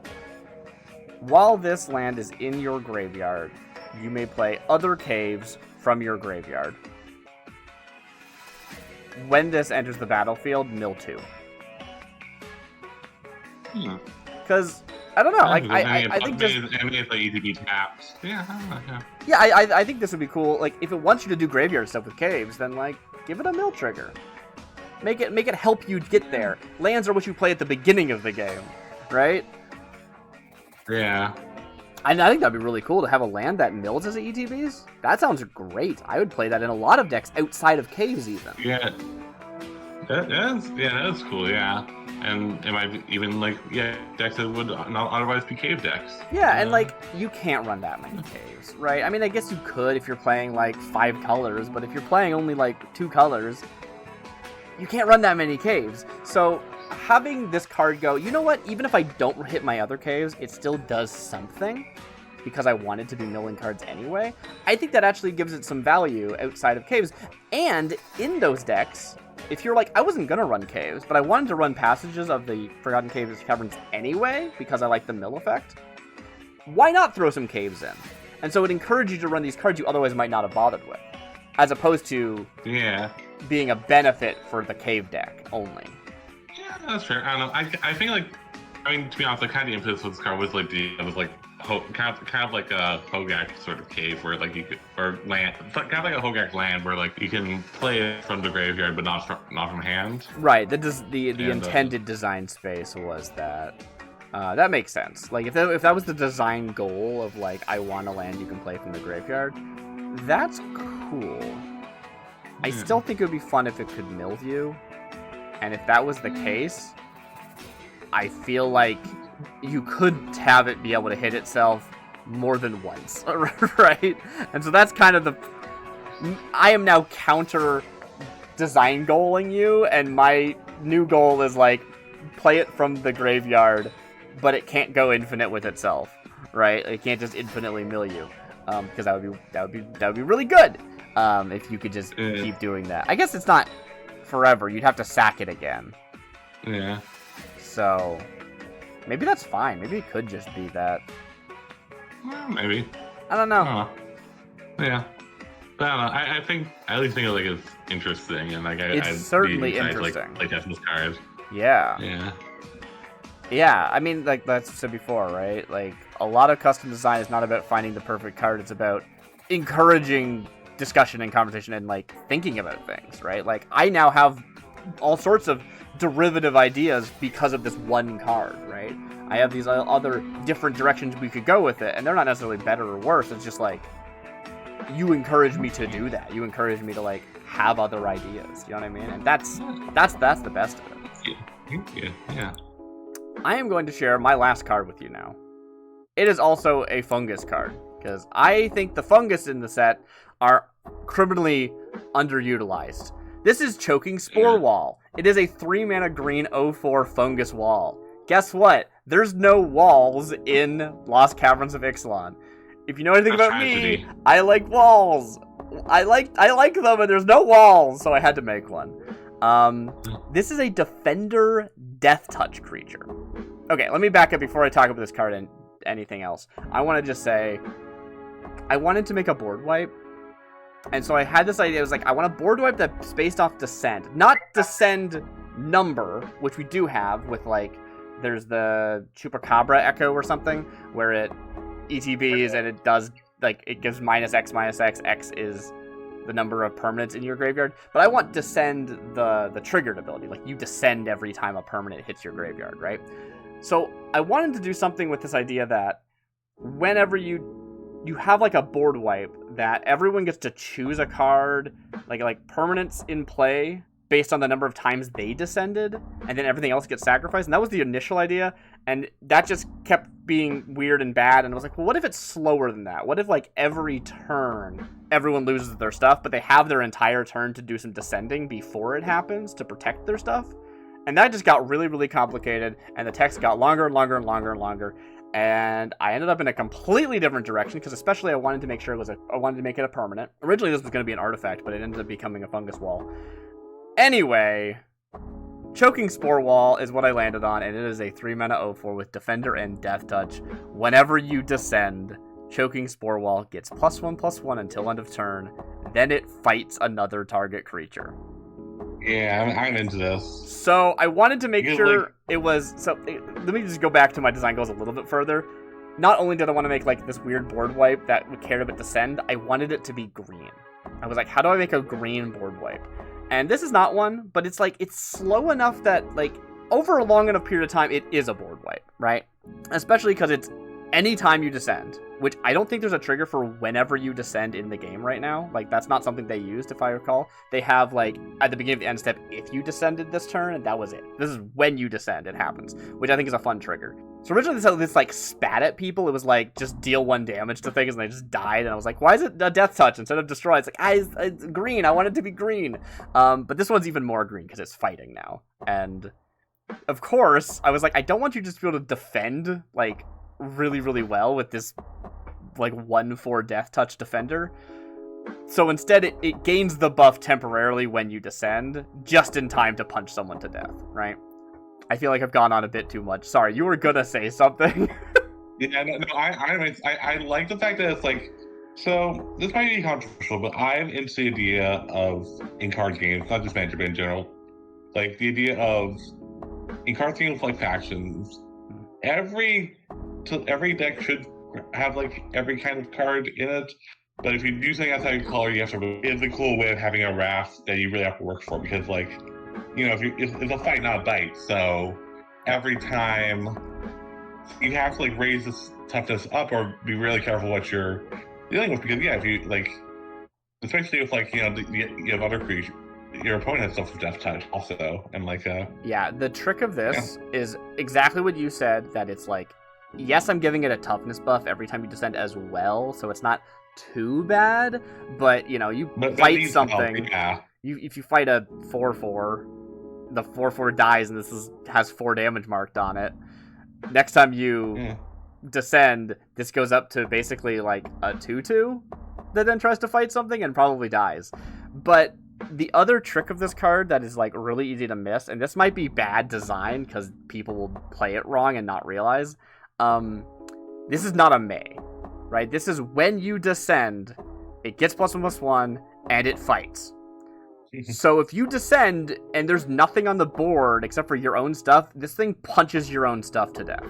while this land is in your graveyard, you may play other caves from your graveyard. When this enters the battlefield, mill 2. Because I don't know. Like I think just it's like ETB taps. Yeah, I think this would be cool. Like if it wants you to do graveyard stuff with caves, then like give it a mill trigger. Make it help you get there. Lands are what you play at the beginning of the game, right? Yeah. I think that'd be really cool to have a land that mills as ETBs. That sounds great. I would play that in a lot of decks outside of caves, even. Yeah. That's cool. Yeah, and it might even like decks that would not otherwise be cave decks. Yeah, and like you can't run that many caves, right? I mean, I guess you could if you're playing like 5 colors, but if you're playing only like 2 colors, you can't run that many caves. So having this card go, you know what? Even if I don't hit my other caves, it still does something because I wanted to be milling cards anyway. I think that actually gives it some value outside of caves. And in those decks, if you're like, I wasn't going to run caves, but I wanted to run passages of the Forgotten Caverns anyway because I like the mill effect, why not throw some caves in? And so it encourages you to run these cards you otherwise might not have bothered with, as opposed to being a benefit for the cave deck only. Yeah, that's fair. I don't know. I think like, I mean, to be honest, like kind of the impetus of this card was like kind of like a Hogak sort of cave where like you could, or land, kind of like a Hogak land where like you can play it from the graveyard but not from hand. Right. The intended design space was that. That makes sense. Like if that was the design goal of like I want a land you can play from the graveyard, that's cool. I still think it would be fun if it could mill you. And if that was the case, I feel like you could have it be able to hit itself more than once, right? And so that's kind of I am now counter design goaling you, and my new goal is like play it from the graveyard, but it can't go infinite with itself, right? It can't just infinitely mill you, because that would be really good if you could just keep doing that. I guess it's not forever. You'd have to sack it again. Yeah. So maybe that's fine. Maybe it could just be that. Well, maybe. I don't know. Yeah. But I don't know. I think I at least think like it's interesting, and like it's certainly interesting. Like testing this card. Yeah. Yeah. Yeah. I mean, like that's said before, right? Like a lot of custom design is not about finding the perfect card. It's about encouraging discussion and conversation and like thinking about things, right? Like I now have all sorts of derivative ideas because of this one card, right? I have these other different directions we could go with it, and they're not necessarily better or worse. It's just like you encourage me to do that. You encourage me to like have other ideas. You know what I mean? And that's the best of it. Yeah. I am going to share my last card with you now. It is also a fungus card because I think the fungus in the set are criminally underutilized. This is Choking Spore Wall. It is a 3-mana green 0/4 fungus wall. Guess what? There's no walls in Lost Caverns of Ixalan. If you know anything about me, I like walls. I like them, and there's no walls, so I had to make one. This is a Defender Death Touch creature. Okay, let me back up before I talk about this card and anything else. I want to just say, I wanted to make a board wipe, and so I had this idea. I was like, I want a board wipe that's based off descend, not descend number, which we do have with like, there's the Chupacabra Echo or something, where it ETBs and it does like it gives -X -X. X is the number of permanents in your graveyard. But I want descend the triggered ability, like you descend every time a permanent hits your graveyard, right? So I wanted to do something with this idea that whenever you have like a board wipe that everyone gets to choose a card, like permanents in play based on the number of times they descended, and then everything else gets sacrificed. And that was the initial idea, and that just kept being weird and bad. And I was like, well, what if it's slower than that? What if like every turn everyone loses their stuff, but they have their entire turn to do some descending before it happens to protect their stuff? And that just got really, really complicated, and the text got longer and longer and longer and longer. And I ended up in a completely different direction, because especially I wanted to make sure I wanted to make it a permanent. Originally this was going to be an artifact, but it ended up becoming a fungus wall. Anyway, Choking Spore Wall is what I landed on, and it is a 3-mana 0/4 with Defender and Death Touch. Whenever you descend, Choking Spore Wall gets +1/+1 until end of turn. Then it fights another target creature. Yeah, I'm into this. So I wanted to make sure it was... let me just go back to my design goals a little bit further. Not only did I want to make like this weird board wipe that would care about descend, I wanted it to be green. I was like, how do I make a green board wipe? And this is not one, but it's like, it's slow enough that like over a long enough period of time, it is a board wipe, right? Especially because it's anytime you descend, which I don't think there's a trigger for whenever you descend in the game right now. Like, that's not something they used, if I recall. They have, like, at the beginning of the end step, if you descended this turn, and that was it. This is when you descend, it happens, which I think is a fun trigger. So originally this like, spat at people. It was like, just deal 1 damage to things, and they just died, and I was like, why is it a death touch instead of destroy? It's like, it's green, I want it to be green. But this one's even more green, because it's fighting now. And, of course, I was like, I don't want you just to be able to defend, like, really, really well with this like 1/4 death touch defender. So instead it gains the buff temporarily when you descend, just in time to punch someone to death, right? I feel like I've gone on a bit too much. Sorry, you were gonna say something. Yeah, no, I like the fact that it's like, so this might be controversial, but I'm into the idea of in card games, not just Magic, but in general, like the idea of in card games like factions, every deck should have like every kind of card in it, but if you do something outside your color, you have to. It's a cool way of having a raft that you really have to work for, because like, you know, it's a fight, not a bite. So every time you have to like raise this toughness up, or be really careful what you're dealing with, because yeah, if you like, especially if like, you know, you have other creatures. Your opponent has stuff with Death Touch also, and like yeah, the trick of this is exactly what you said, that it's like, yes, I'm giving it a toughness buff every time you descend as well, so it's not too bad, but you know, you fight something, if you fight a 4/4, the 4/4 dies, and has 4 damage marked on it. Next time you descend, this goes up to basically like a 2/2 that then tries to fight something and probably dies. But the other trick of this card that is like really easy to miss, and this might be bad design because people will play it wrong and not realize, this is not a May, right? This is when you descend, it gets +1/+1 and it fights. So if you descend and there's nothing on the board except for your own stuff, this thing punches your own stuff to death.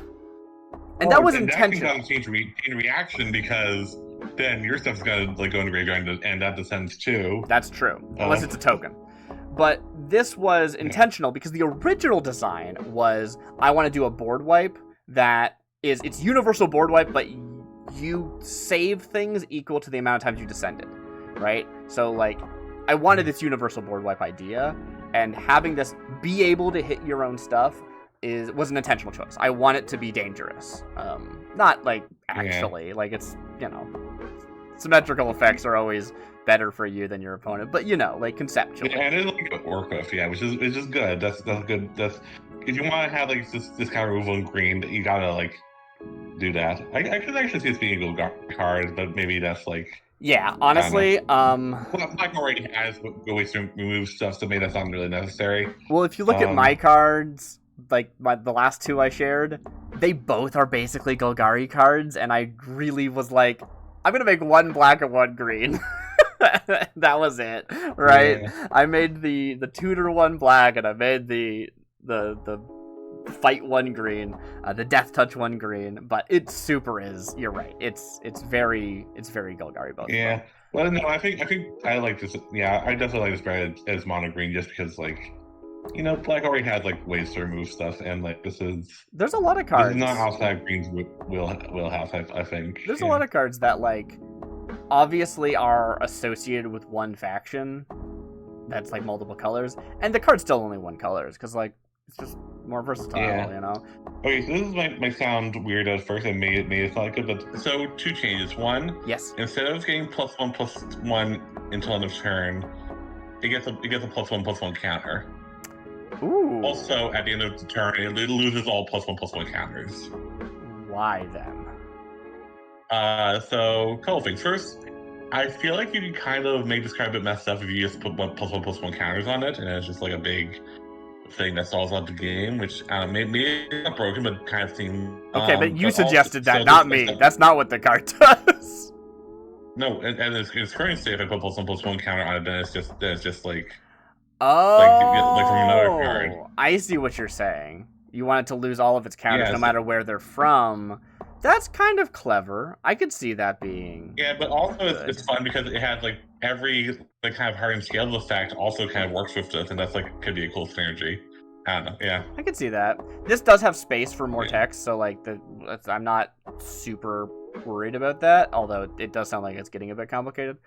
And that was intentional. That can change in reaction, because then your stuff's gonna like go in the graveyard and that descends too. That's true, unless it's a token. But this was intentional, because the original design was, I want to do a board wipe that is, it's universal board wipe, but you save things equal to the amount of times you descended, right? So like, I wanted this universal board wipe idea, and having this be able to hit your own stuff was an intentional choice. I want it to be dangerous. Not like actually, like it's, you know, symmetrical effects are always better for you than your opponent, but you know, like conceptually. Yeah, and it's like a work with, which is good. That's good. That's, if you want to have like this kind of removal in green, you gotta like do that. I could actually see it being a good card, but maybe that's like. Yeah, honestly, Black already has ways to remove stuff, so maybe that's not really necessary. Well, if you look at my cards, like the last two I shared, they both are basically Golgari cards, and I really was like, I'm gonna make one black and one green. That was it, right? Yeah. I made the tutor one black, and I made the fight one green, the death touch one green. But it super is. You're right. It's very Golgari both. Yeah. Well, no, I think I like this. Yeah, I definitely like this better as mono green just because like, you know, black already has like ways to remove stuff, and like There's a lot of this cards. is not outside green's wheelhouse. I think There's a lot of cards that like obviously are associated with one faction that's like multiple colors, and the card's still only one color because like it's just more versatile, you know. Okay, so this is might sound weird at first, and may it sound like it, but so two changes. One, Yes. instead of getting +1/+1 until end of turn, it gets a +1/+1 counter. Ooh. Also, at the end of the turn, it loses all +1/+1 counters. Why then? So a couple things. First, I feel like you can kind of make this card a bit messed up if you just put +1/+1 counters on it, and it's just like a big thing that solves out the game, which maybe it's not broken, but kind of seems. Okay, but you suggested that, not me. That's not what the card does. No, and it's current state. If I put +1/+1 counter on it, then it's just like. Oh. Like from another card. I see what you're saying. You want it to lose all of its counters, no so, matter where they're from. That's kind of clever. I could see that being. Yeah, but also it's fun because it has like every like kind of hard and scale effect also kind of works with this, and that's like could be a cool synergy. I don't know. Yeah, I could see that. This does have space for more text, so like I'm not super worried about that. Although it does sound like it's getting a bit complicated.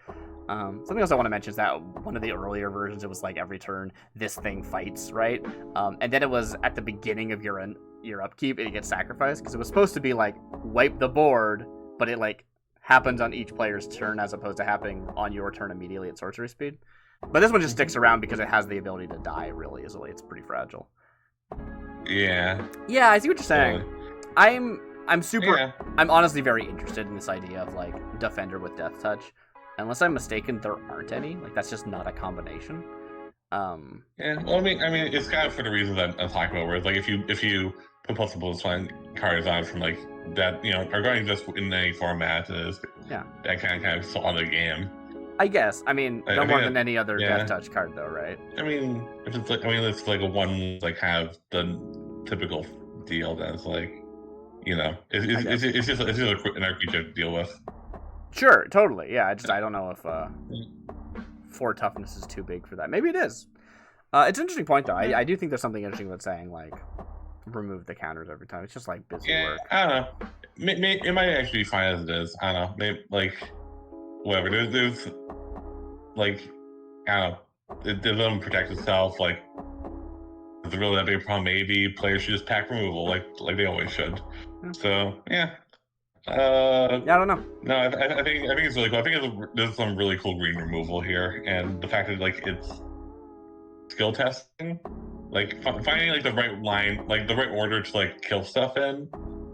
Something else I want to mention is that one of the earlier versions, it was like every turn this thing fights, right? And then it was at the beginning of your upkeep, it gets sacrificed because it was supposed to be like wipe the board, but it like happens on each player's turn as opposed to happening on your turn immediately at sorcery speed. But this one just sticks around because it has the ability to die really easily. It's pretty fragile. Yeah. Yeah, I see what you're saying. I'm super. Yeah. I'm honestly very interested in this idea of like defender with death touch. Unless I'm mistaken, there aren't any. Like that's just not a combination. Yeah. Well, I mean, it's kind of for the reasons I'm talking about. Where it's like if you put +1/+1 cards on from like that, you know, are going just in any format, that kind of solve the game. I guess. I mean, no more than any other death touch card, though, right? I mean, if it's like, it's like a one like have the typical deal that's like, you know, it's just an creature to deal with. Sure, totally. Yeah, I don't know if 4 toughness is too big for that. Maybe it is. It's an interesting point, though. I do think there's something interesting about saying like remove the counters every time. It's just like busy work. I don't know. It might actually be fine as it is. I don't know. Maybe like whatever. There's like I don't know. It doesn't protect itself. Like it's really that big a problem. Maybe players should just pack removal like they always should. So yeah. I don't know. No, I think it's really cool. I think there's some really cool green removal here, and the fact that like it's skill testing, like finding like the right line, like the right order to like kill stuff in,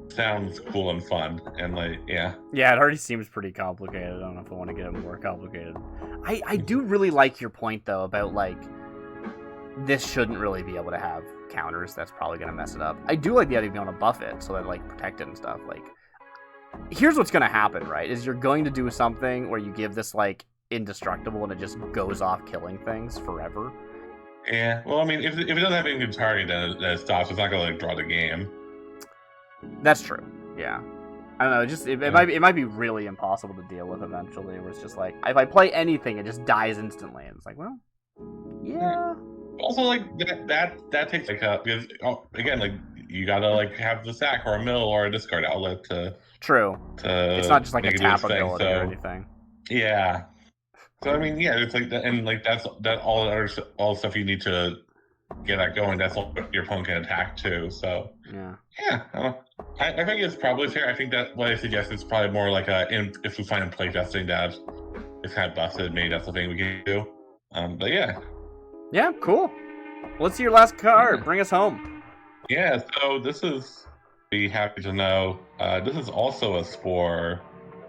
sounds cool and fun, and like yeah. Yeah, it already seems pretty complicated. I don't know if I want to get it more complicated. I do really like your point though about like this shouldn't really be able to have counters. That's probably gonna mess it up. I do like the idea of being able to buff it so that like protect it and stuff. Like here's what's gonna happen, right? Is you're going to do something where you give this like indestructible and it just goes off killing things forever. Yeah, well, I mean, if it doesn't have any good target, then it stops. It's not gonna like draw the game. That's true. Yeah, I don't know. It might be really impossible to deal with eventually. Where it's just like if I play anything, it just dies instantly, and it's like, well, yeah. Also, like that takes like because again, like you gotta like have the sack or a mill or a discard outlet to. True. It's not just like a tap ability or anything. Yeah. So I mean, yeah, it's like that, and like that's all the stuff you need to get that going. That's all your opponent can attack too. So yeah, I think it's probably fair. I think that what I suggest is probably more like if we find in playtesting that it's kind of busted, maybe that's the thing we can do. But yeah. Yeah, cool. Let's see your last card. Bring us home. Yeah. So this is. Be happy to know. This is also a spore,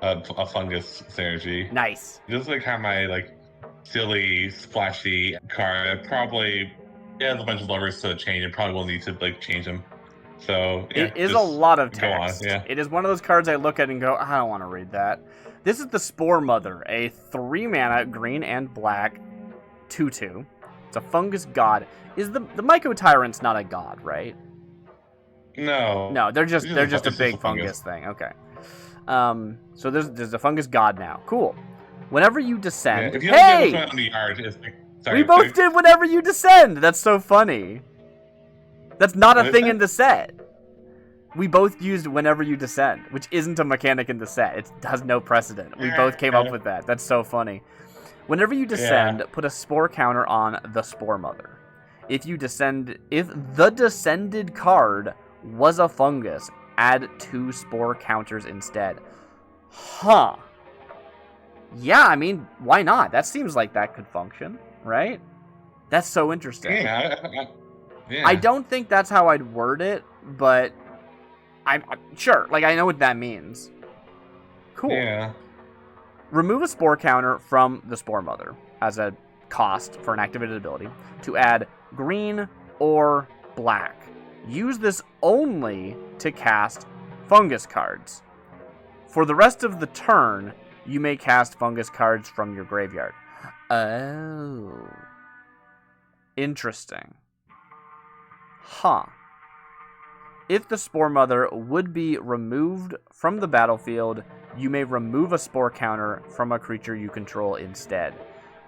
a fungus synergy. Nice. This is like kind of my like silly, splashy card. Probably Yeah, there's a bunch of levers to change. It probably will need to like change them. So yeah, It is a just lot of go on. text. Yeah. It is one of those cards I look at and go, I don't want to read that. This is the Spore Mother, a 3-mana green and black 2/2. It's a fungus god. Is the Myco Tyrant's not a god, right? No. No, they're just It's a just big fungus thing. Okay. So there's a fungus god now. Cool. Whenever you descend, Yeah, if you don't get this hey, one on the yard, sorry, we both did whenever you descend. That's so funny. That's not a thing in the set. We both used whenever you descend, which isn't a mechanic in the set. It has no precedent. We both came up with that. That's so funny. Whenever you descend, put a spore counter on the Spore Mother. If the descended card was a fungus, add 2 spore counters instead. Huh. Yeah, I mean, why not? That seems like that could function, right? That's so interesting. Yeah. I don't think that's how I'd word it, but I'm sure. Like, I know what that means. Cool. Yeah. Remove a spore counter from the Spore Mother as a cost for an activated ability to add green or black. Use this only to cast fungus cards. For the rest of the turn, you may cast fungus cards from your graveyard. Oh. Interesting. Huh. If the Spore Mother would be removed from the battlefield, you may remove a spore counter from a creature you control instead.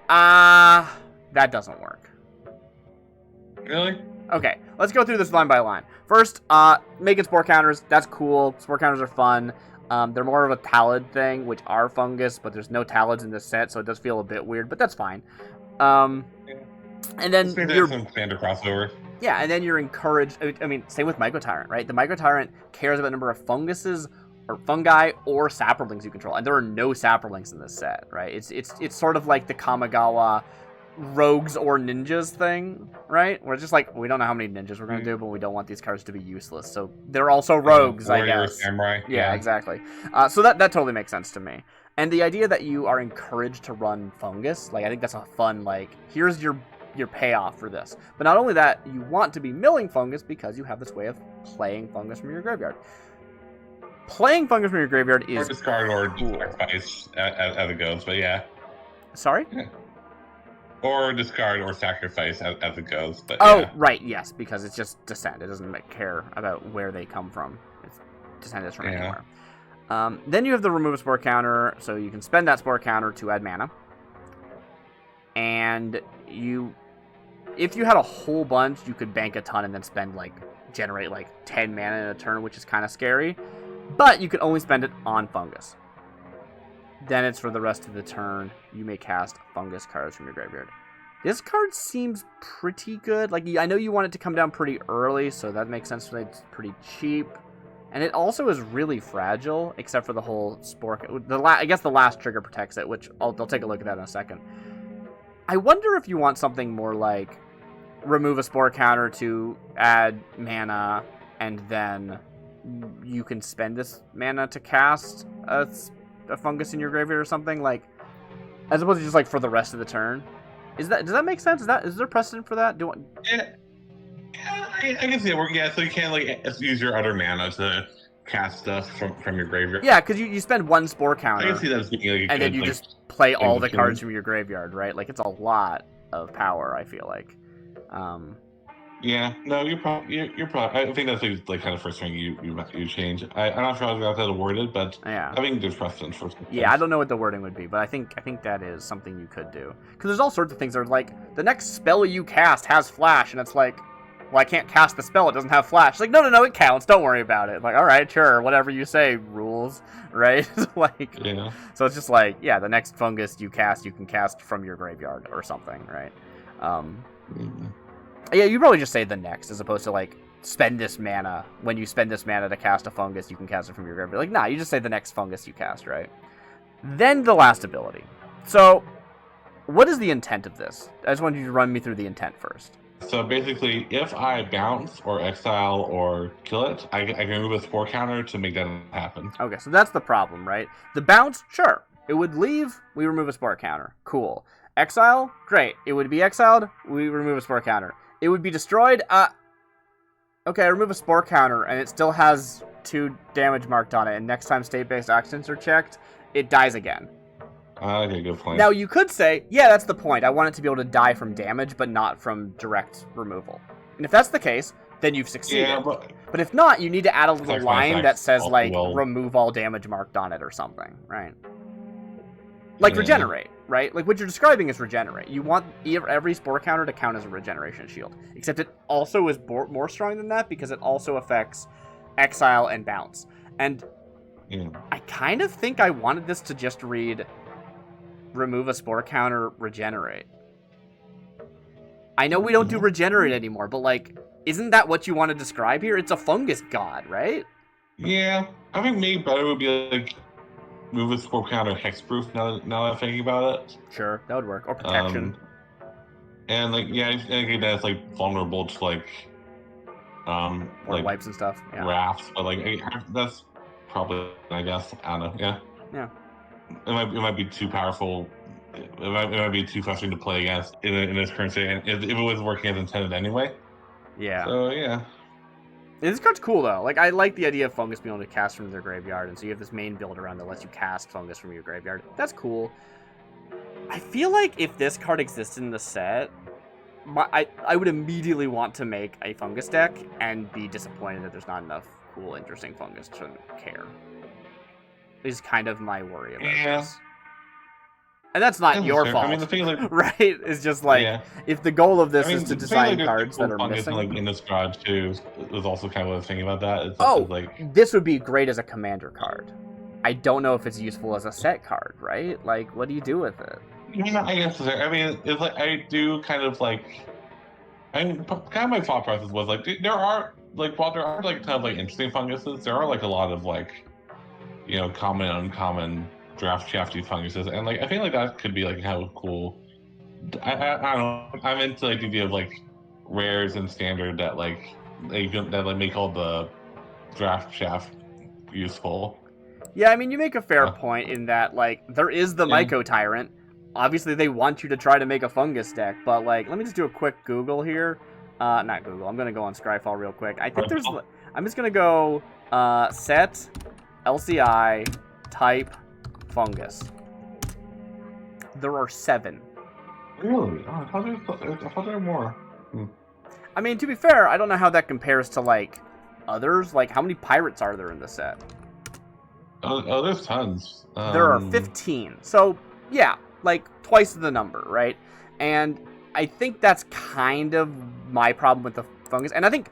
That doesn't work. Really? Okay, let's go through this line by line. First, making spore counters, that's cool. Spore counters are fun. They're more of a Talid thing, which are fungus, but there's no Talids in this set, so it does feel a bit weird, but that's fine. And then you're some standard crossover. Yeah, and then you're encouraged. I mean, same with Myco Tyrant, right? The Myco Tyrant cares about the number of funguses or fungi or saplings you control, and there are no saplings in this set, right? It's sort of like the Kamigawa rogues or ninjas thing, right? We're just like, we don't know how many ninjas we're gonna do, but we don't want these cards to be useless, so they're also rogues, I guess. Samurai. Yeah, exactly. So that totally makes sense to me. And the idea that you are encouraged to run fungus, like, I think that's a fun, like, here's your payoff for this. But not only that, you want to be milling fungus because you have this way of playing fungus from your graveyard. Playing fungus from your graveyard is or discard or cool. Sacrifice as it goes, but yeah. Sorry? Yeah. Or discard or sacrifice as it goes, but yeah. Right, yes, because it's just descent. It doesn't care about where they come from. It's descent is from anywhere. Then you have the remove a spore counter, so you can spend that spore counter to add mana. And if you had a whole bunch, you could bank a ton and then generate 10 mana in a turn, which is kind of scary. But you can only spend it on fungus. Then it's for the rest of the turn. You may cast fungus cards from your graveyard. This card seems pretty good. I know you want it to come down pretty early, so that makes sense. It's pretty cheap. And it also is really fragile, except for the whole spore. I guess the last trigger protects it, which I'll take a look at that in a second. I wonder if you want something more like remove a spore counter to add mana, and then you can spend this mana to cast a fungus in your graveyard or something, as opposed to just for the rest of the turn. Does that make sense? Is there precedent for that? Yeah, I can see it work. Yeah, so you can use your other mana to cast stuff from your graveyard. Yeah, because you spend one spore counter. I can see that as being and then you just play all the cards from your graveyard, right? It's a lot of power, I feel like. Yeah, no, you're probably. I think that's kind of first thing you change. I'm not sure how that's worded, but yeah, I think there's precedent for. Yeah, I don't know what the wording would be, but I think that is something you could do. Because there's all sorts of things that are the next spell you cast has flash, and it's well, I can't cast the spell, it doesn't have flash. No, it counts, don't worry about it. All right, sure, whatever you say, rules, right? Yeah. So it's just the next fungus you can cast from your graveyard or something, right? Yeah, you probably just say the next, as opposed to spend this mana. When you spend this mana to cast a fungus, you can cast it from your graveyard. Nah, you just say the next fungus you cast, right? Then the last ability. So, what is the intent of this? I just want you to run me through the intent first. So basically, if I bounce or exile or kill it, I can remove a spore counter to make that happen. Okay, so that's the problem, right? The bounce, sure. It would leave, we remove a spore counter. Cool. Exile, great. It would be exiled, we remove a spore counter. It would be destroyed. Okay, I remove a spore counter, and it still has 2 damage marked on it, and next time state-based accidents are checked, it dies again. Okay, good point. Now, you could say, yeah, that's the point. I want it to be able to die from damage, but not from direct removal. And if that's the case, then you've succeeded. Yeah, but if not, you need to add a little line that says, like, will. remove all damage marked on it or something, right? Like, regenerate, right? Like, what you're describing is regenerate. You want every spore counter to count as a regeneration shield. Except it also is more strong than that because it also affects exile and bounce. And I kind of think I wanted this to just read... remove a spore counter, regenerate. I know we don't do regenerate anymore, but, like, isn't that what you want to describe here? It's a fungus god, right? Yeah, I think maybe better would be, like, move a spore counter hexproof now that I'm thinking about it. Sure, that would work. Or protection. And, like, yeah, I think that's, like, vulnerable to, like, or like, wipes and stuff. Yeah. rafts, but, like, that's probably, I guess, I don't know, yeah. Yeah. It might be too powerful. It might be too frustrating to play against in this current state, and if it was working as intended anyway. Yeah. So yeah. This card's cool though. Like I like the idea of fungus being able to cast from their graveyard, and so you have this main build around that lets you cast fungus from your graveyard. That's cool. I feel like if this card existed in the set, I would immediately want to make a fungus deck and be disappointed that there's not enough cool, interesting fungus to care. Is kind of my worry about this. And that's not your fault. I mean, the thing is, like, right? It's just like, if the goal of this is to design cards that are missing. Like, in this card, too, was also kind of what I was thinking about that. It's like, this would be great as a commander card. I don't know if it's useful as a set card, right? Like, what do you do with it? Yeah, I guess. I mean, it's like, I do kind of like, I mean, kind of my thought process was like, there are, like, while there are, like, kind of, like, interesting funguses, there are, like, a lot of, like, you know, common and uncommon draft shafty funguses, and like I think like that could be like kind of cool. I don't know. I'm into like the idea of like rares and standard that like make all the draft shaft useful. Yeah, I mean you make a fair point in that like there is the Myco Tyrant. Obviously they want you to try to make a fungus deck, but like let me just do a quick Google here. Not Google. I'm gonna go on Scryfall real quick. I think there's. I'm just gonna go set. LCI, type, fungus. There are 7. Really? Oh, I thought there were more. I mean, to be fair, I don't know how that compares to, like, others. Like, how many pirates are there in the set? Oh, there's tons. There are 15. So, yeah, like, twice the number, right? And I think that's kind of my problem with the fungus. And I think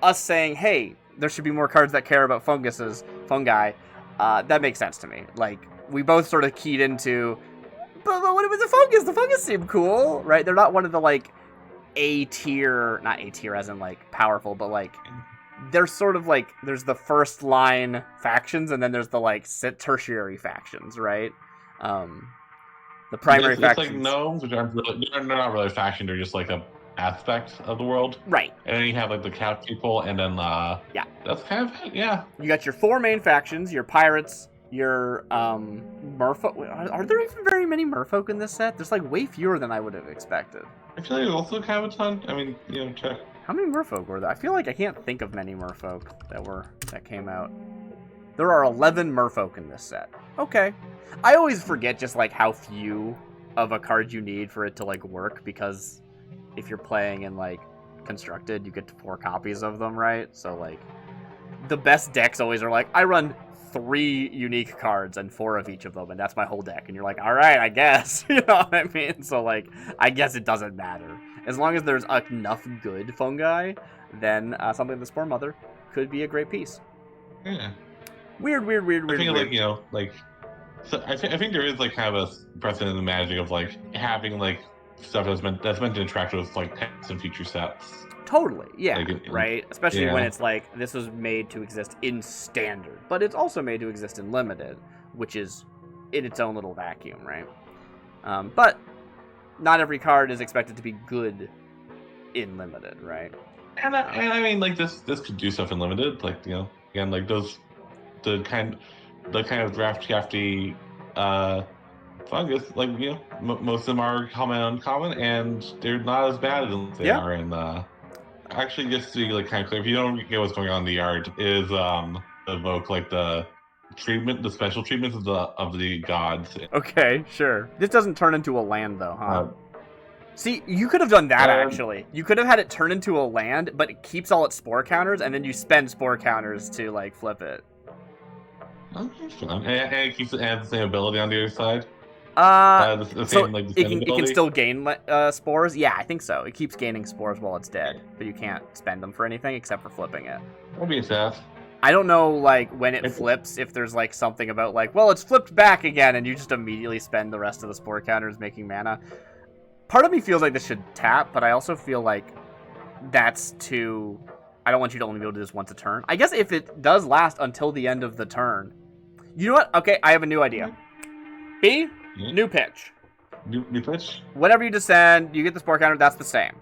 us saying, hey, there should be more cards that care about fungi, that makes sense to me. Like, we both sort of keyed into, but what about the fungus? The fungus seem cool, right? They're not one of the, like, not A tier as in, like, powerful, but, like, they're sort of, like, there's the first line factions, and then there's the, like, tertiary factions, right? The primary factions. It's like gnomes, which aren't really, they're not really a faction, they're just, like, a aspect of the world, right? And then you have like the cat people, and then that's kind of it. Yeah, you got your 4 main factions, your pirates, your merfolk. Are there even very many merfolk in this set? There's like way fewer than I would have expected. I feel like there's also kind of a ton. I mean, you know, check. How many merfolk were there? I feel like I can't think of many merfolk that came out. There are 11 merfolk in this set. Okay, I always forget just like how few of a card you need for it to like work, because if you're playing in like constructed, you get 4 copies of them, right? So like the best decks always are like, I run 3 unique cards and 4 of each of them, and that's my whole deck. And you're like, all right, I guess. You know what I mean? So like, I guess it doesn't matter as long as there's enough good fungi. Then something like the Spore Mother could be a great piece. Yeah. Weird. I think like, you know, like, so I think there is like kind of a precedent in the Magic of like having like stuff that's meant to interact with like text and feature sets. Totally, yeah, like right? Especially when it's like, this was made to exist in Standard, but it's also made to exist in Limited, which is in its own little vacuum, right? But not every card is expected to be good in Limited, right? And I mean, like, this could do stuff in Limited, like, you know, again, like the kind of draft shafty fungus, like, you know, most of them are common and uncommon, and they're not as bad as they are in. Actually, just to be like kind of clear, if you don't get what's going on in the yard, is evoke like the special treatments of the gods. Okay, sure. This doesn't turn into a land though, huh? See, you could have done that actually. You could have had it turn into a land, but it keeps all its spore counters, and then you spend spore counters to like flip it. And it keeps it has the same ability on the other side. So it can still gain spores? Yeah, I think so. It keeps gaining spores while it's dead, but you can't spend them for anything except for flipping it. That'd be sad. I don't know, like, when it flips, if there's, like, something about, like, well, it's flipped back again, and you just immediately spend the rest of the spore counters making mana. Part of me feels like this should tap, but I also feel like that's too... I don't want you to only be able to do this once a turn. I guess if it does last until the end of the turn... You know what? Okay, I have a new idea. B? New pitch. New pitch? Whenever you descend, you get the spore counter, that's the same.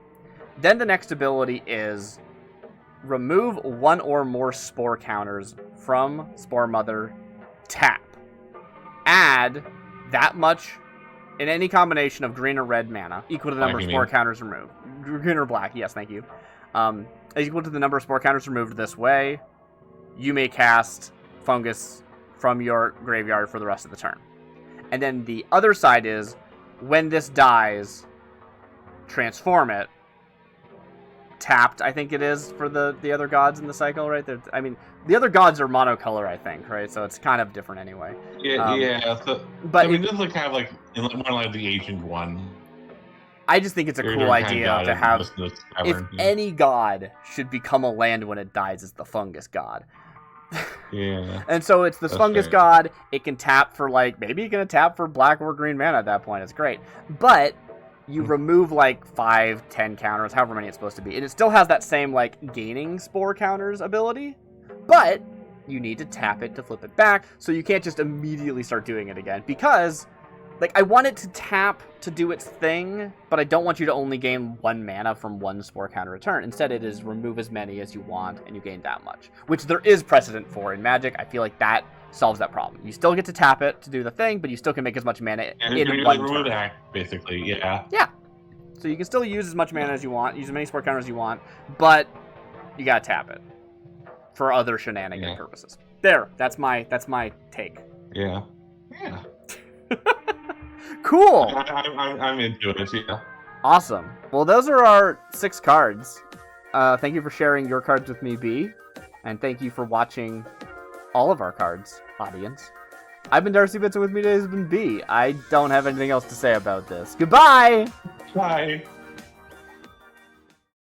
Then the next ability is remove one or more spore counters from Spore Mother, tap. Add that much in any combination of green or red mana, equal to the number of spore counters removed. Green or black, yes, thank you. Is equal to the number of spore counters removed this way. You may cast Fungus from your graveyard for the rest of the turn. And then the other side is, when this dies, transform it. Tapped, I think it is, for the other gods in the cycle, right? I mean, the other gods are monocolor, I think, right? So it's kind of different anyway. Yeah. So, but I mean, this is kind of like more like the ancient one. I just think it's a cool idea to have. If any god should become a land when it dies, it's the fungus god. Yeah. And so it's this fungus god. It can tap for, like, maybe you can tap for black or green mana at that point. It's great. But you remove like 5, 10 counters, however many it's supposed to be. And it still has that same like gaining spore counters ability, but you need to tap it to flip it back. So you can't just immediately start doing it again, because like I want it to tap to do its thing, but I don't want you to only gain 1 mana from 1 spore counter return. Instead, it is remove as many as you want and you gain that much, which there is precedent for in Magic. I feel like that solves that problem. You still get to tap it to do the thing, but you still can make as much mana in 1 turn. That, basically, yeah. Yeah. So you can still use as much mana as you want, use as many spore counters as you want, but you gotta tap it for other shenanigan purposes. There, that's my take. Yeah. Cool. I'm into it. Yeah. Awesome. Well, those are our 6 cards. Thank you for sharing your cards with me, B, and thank you for watching all of our cards, audience. I've been Darcy Bits, and with me today has been B. I don't have anything else to say about this. Goodbye! Bye.